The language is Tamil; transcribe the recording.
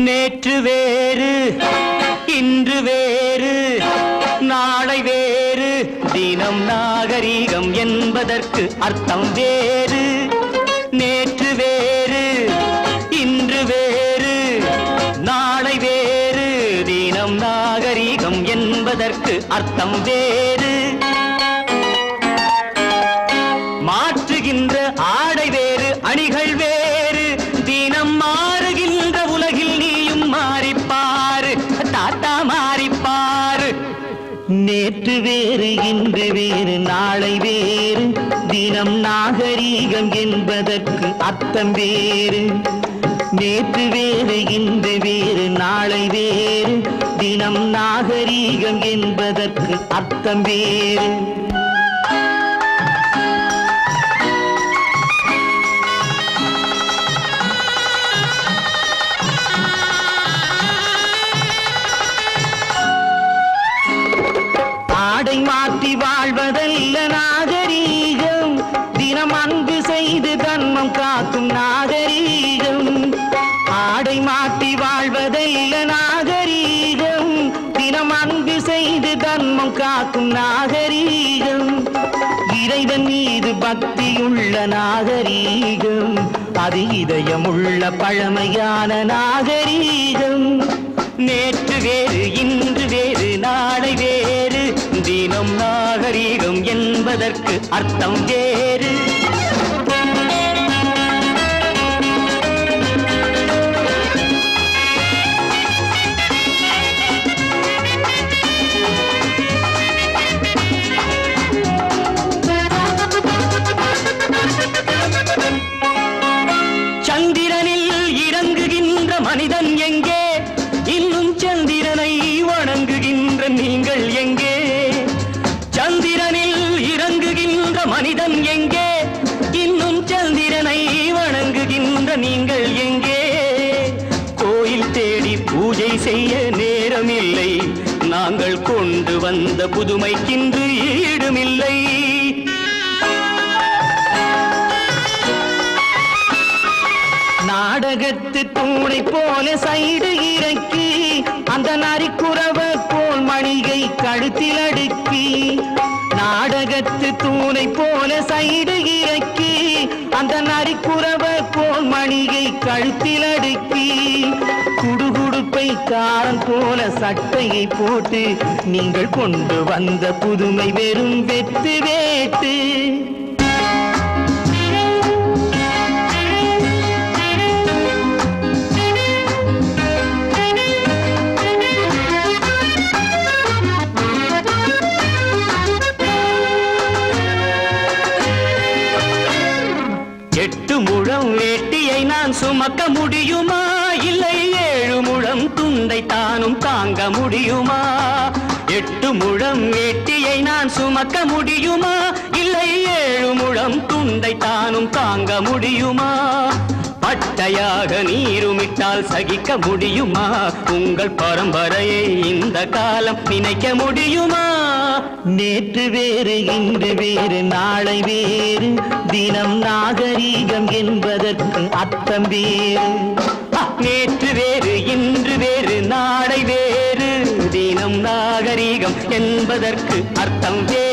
நேற்று வேறு இன்று வேறு நாளை வேறு தினம் நாகரீகம் என்பதற்கு அர்த்தம் வேறு. நேற்று வேறு இன்று வேறு நாளை வேறு தினம் நாகரீகம் என்பதற்கு அர்த்தம் வேறு. மாற்றுகின்ற ஆடை வேறு அணிகள் வேறு தினம் மாறுகின்ற உலகில் நீயும் மாறிப்பாரு தாத்தா மாறிப்பாரு. நேற்று வேறு இன்று வேறு நாளை வேறு தினம் நாகரீகம் என்பதற்கு அர்த்தம் வேறு. நேற்று வேறு இன்று வேறு நாளை வேறு தினம் நாகரீகம் என்பதற்கு அர்த்தம் வேறு. ஆடை மாற்றி வாழ்வதல்ல நாகரீகம் தினம் அன்பு செய்து தர்மம் காக்கும் நாகரீகம். ஆடை மாற்றி வாழ்வதல்ல நாகரீகம் தினம் அன்பு செய்து தர்மம் காக்கும் நாகரீகம். இறைவன் மீது பக்தியுள்ள நாகரீகம் அது இதயமுள்ள பழமையான நாகரீகம். நேற்று வேறு இன்று வேறு நாளை வேறு தினம் நாகரீகம் என்பதற்கு அர்த்தம் வேறு. சந்திரனில் இறங்குகின்ற மனிதன் எங்கே? இன்னும் சந்திரனை வணங்குகின்ற நீங்கள் எங்கே? சந்திரனில் இறங்குகின்ற மனிதன் எங்கே? இன்னும் சந்திரனை வணங்குகின்ற நீங்கள் எங்கே? கோயில் தேடி பூஜை செய்ய நேரமில்லை நாங்கள் கொண்டு வந்த புதுமைக்கின்று ஈடுமில்லை. நாடகத்து தூணை போல சைடு இறக்கி அந்த நரிக்குறவ போல் மணிகை கழுத்தில் அடுக்கி. நாடகத்து தூணை போல சைடு இறக்கி அந்த நரிக்குறவ போல் மணிகை கழுத்தில் அடுக்கி. குடுகுடுப்பை காரன் போல சட்டையை போட்டு நீங்கள் கொண்டு வந்த புதுமை வெறும் வெத்து வேட்டு. எட்டு முழம் வேட்டியை நான் சுமக்க முடியுமா? இல்லை 7 முழம் துண்டை தானும் தாங்க முடியுமா? 8 முழம் வேட்டியை நான் சுமக்க முடியுமா? இல்லை 7 முழம் துண்டை தானும் தாங்க முடியுமா? பட்டையாக நீருமிட்டால் சகிக்க முடியுமா? உங்கள் பரம்பரையை இந்த காலம் நினைக்க முடியுமா? நேற்று வேறு இன்று வேறு நாளை வேறு தினம் நாகரீகம் என்பதற்கு அர்த்தம் வேறு. நேற்று வேறு இன்று வேறு நாளை வேறு தினம் நாகரீகம் என்பதற்கு அர்த்தம் வேறு.